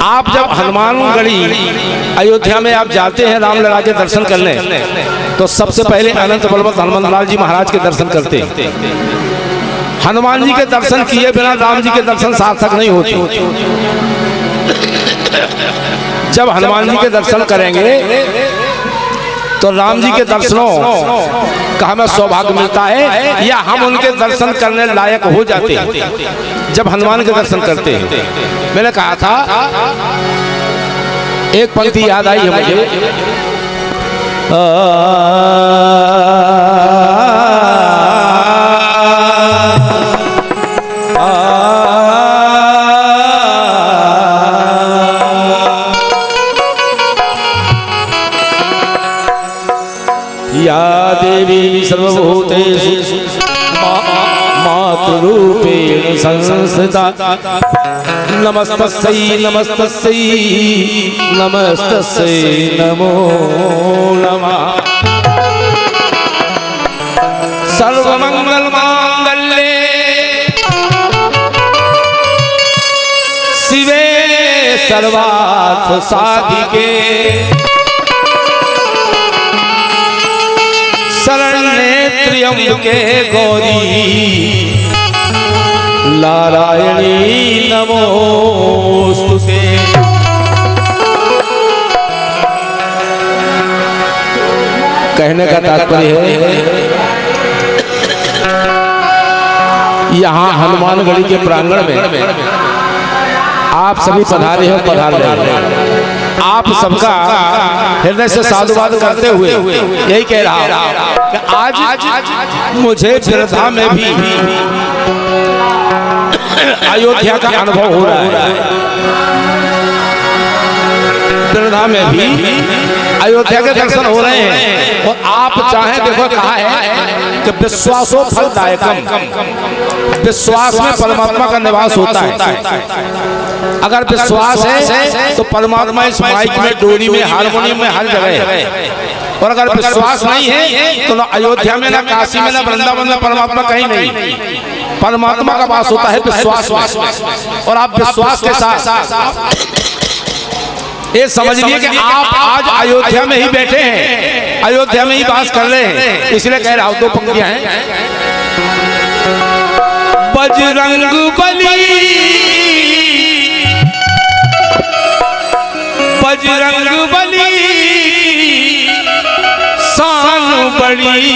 आप जब हनुमानगढ़ी अयोध्या में आप जाते हैं रामलला के दर्शन करने, तो सबसे पहले अनंत बलवंत हनुमान जी महाराज के दर्शन करते हैं। हनुमान जी के दर्शन किए बिना राम जी के दर्शन सार्थक नहीं होते। जब हनुमान जी के दर्शन करेंगे तो राम जी के दर्शनों का हमें सौभाग्य मिलता है, या हम उनके दर्शन करने लायक हो जाते हैं जब हनुमान के दर्शन करते हैं। मैंने कहा था, एक पंक्ति याद आई है मुझे, या देवी सर्वभूतेषु मातृरूपेण संस्थिता नमस्तस्यै नमस्तस्यै नमस्तस्यै नमो नमः। सर्वमंगल मांगल्ये शिवे सर्वार्थ साधिके शरण्ये त्र्यंबके गौरी नारायणी नमोस्तुते। कहने का तात्पर्य है, यहाँ हनुमानगढ़ी के प्रांगण में आप सभी पधारे हो, पधार रहे हो। आप सबका हृदय से साधुवाद करते हुए यही कह रहा हूं कि आज मुझे बिरधा में भी अयोध्या का अनुभव हो रहा है। बिरधा में भी अयोध्या के दर्शन हो रहे हैं। और आप चाहें, देखो कहा है कि विश्वासो फलदायकम, विश्वास में परमात्मा का निवास होता है। अगर विश्वास है तो परमात्मा इस माइक में, डोरी में, हारमोनियम में, हर जगह है। और अगर विश्वास नहीं है तो ना अयोध्या में, ना काशी में, ना वृंदावन में परमात्मा कहीं नहीं। परमात्मा का वास होता है विश्वास में। और आप विश्वास के साथ ये समझिए कि आप आज अयोध्या में ही बैठे हैं, अयोध्या में ही वास कर रहे हैं। इसलिए कह रहा हूं, दो पंक्तियां हैं। बजरंग बली, बजरंग बली शान बड़ी,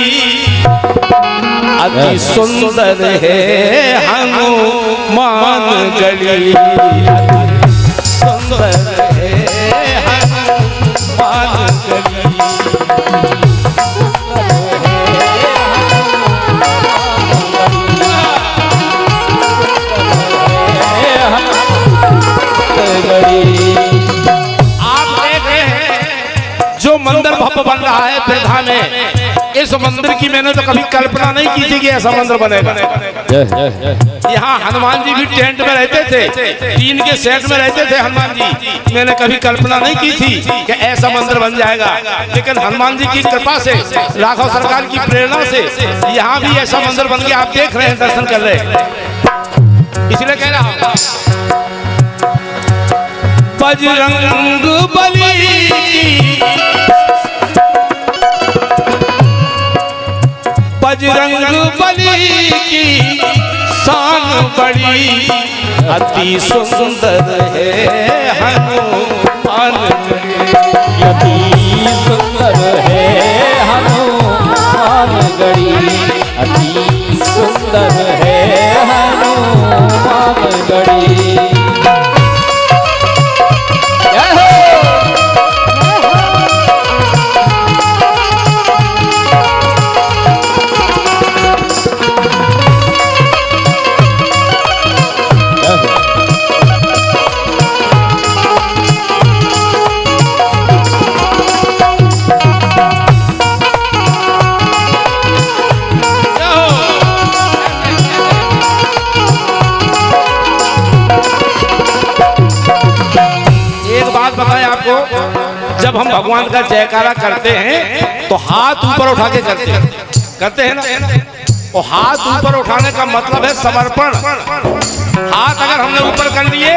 अति सुंदर है हनुमान गढ़ी, सुंदर है हनुमान गढ़ी। जो मंदिर भव्य बन रहा है बिरधा में, इस मंदिर की मैंने तो कभी कल्पना नहीं की थी कि ऐसा मंदिर बनेगा। यहाँ हनुमान जी भी टेंट में रहते थे, टीन के सेट में रहते थे हनुमान जी। मैंने कभी कल्पना नहीं की थी कि ऐसा मंदिर बन जाएगा, लेकिन हनुमान जी की कृपा से, राघव सरकार की प्रेरणा से यहाँ भी ऐसा मंदिर बन गया। आप देख रहे हैं, दर्शन कर रहे हैं। इसलिए कह रहा हूँ, बजरंग बली बजरंग बली की शान बड़ी, अति सुंदर है हनुमान गढ़ी, अति सुंदर है हनुमान गढ़ी, अति सुंदर है हनुमान गढ़ी। जब हम भगवान का जयकारा करते हैं तो हाथ ऊपर उठा के करते हैं ना। और हाथ ऊपर उठाने का मतलब है समर्पण। हाथ अगर हमने ऊपर कर लिए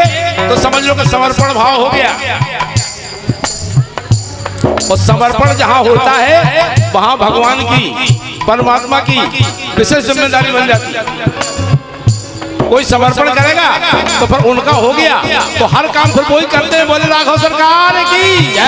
तो समझ लो कि समर्पण भाव हो गया। और समर्पण जहां होता है वहां भगवान की, परमात्मा की विशेष जिम्मेदारी बन जाती है। कोई समर्पण करेगा तो फिर उनका हो गया, तो हर काम फिर वही करते हैं। बोले राघव सरकार की जय।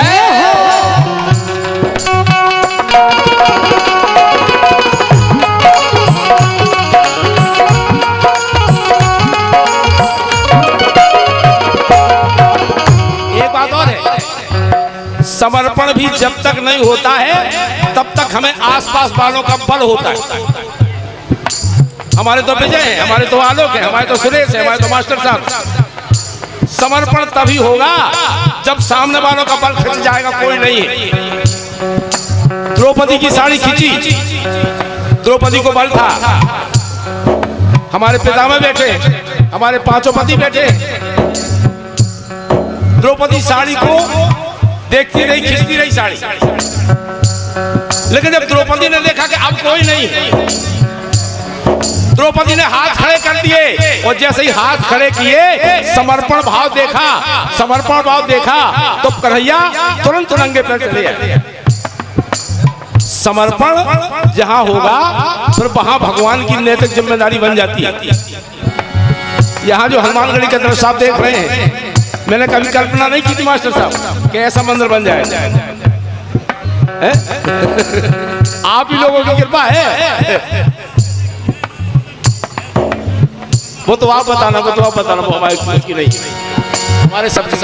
समर्पण भी जब तक नहीं होता है तब तक हमें आसपास वालों का बल होता है। हमारे तो विजय है, हमारे तो आलोक है, हमारे तो सुरेश है, हमारे तो मास्टर साहब। समर्पण तभी होगा जब सामने वालों का बल खिंच जाएगा। कोई नहीं है। द्रौपदी की साड़ी खींची, द्रौपदी को बल था। हमारे पितामह बैठे, हमारे पांचों पति बैठे। द्रौपदी साड़ी को देखती रही, खींचती रही साड़ी। लेकिन जब द्रौपदी ने देखा कि अब कोई नहीं है, द्रौपदी ने हाथ खड़े कर दिए। और जैसे ही हाथ खड़े किए, समर्पण भाव देखा, समर्पण भाव देखा तो कन्हैया तुरंत नंगे पैर चले आए। समर्पण जहां होगा फिर वहां भगवान की नैतिक जिम्मेदारी बन जाती है। यहाँ जो हनुमानगढ़ी के तरफ साहब देख रहे हैं, मैंने कभी कल्पना नहीं की थी मास्टर साहब कि ऐसा मंदिर बन जाए। आप ही लोगों की कृपा है। वो तो आप बताना, वो तो आप बताना, वो हमारी की नहीं, हमारे सबसे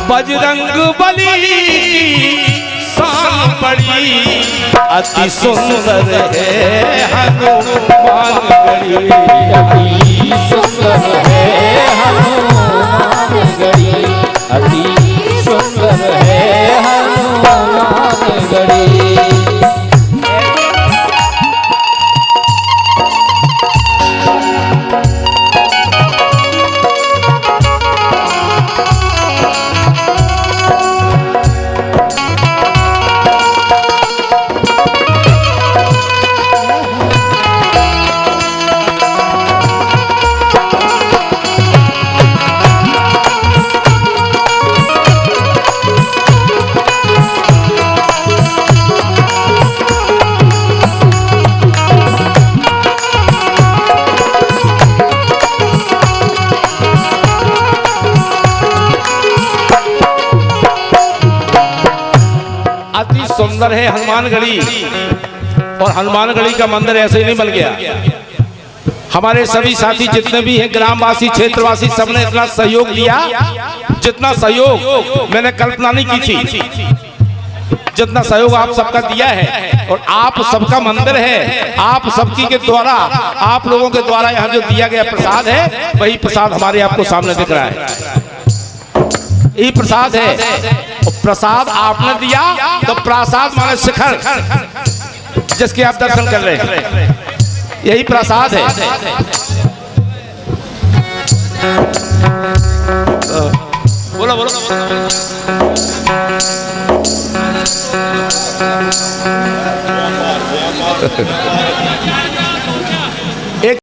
बजरंग बली शान बड़ी अति सुंदर है हनुमानगढ़ी। अति सुंदर है हनुमानगढ़ी, अति सुंदर है हनुमानगढ़ी। सुंदर है हनुमानगढ़ी। और हनुमानगढ़ी का मंदिर ऐसे ही नहीं बन गया। हमारे सभी साथी जितने भी हैं, ग्रामवासी, क्षेत्रवासी, सबने इतना सहयोग दिया जितना सहयोग मैंने कल्पना नहीं की थी। जितना सहयोग आप सबका दिया है और आप सबका मंदिर है, आप सबकी के द्वारा, आप लोगों के द्वारा यहाँ जो दिया गया प्रसाद है, वही प्रसाद हमारे आपको सामने दिख रहा है। यही प्रसाद है। प्रसाद आपने दिया तो प्रसाद माने शिखर, जिसके आप दर्शन कर रहे हैं, यही प्रसाद है। बोलो बोलो, बोलो।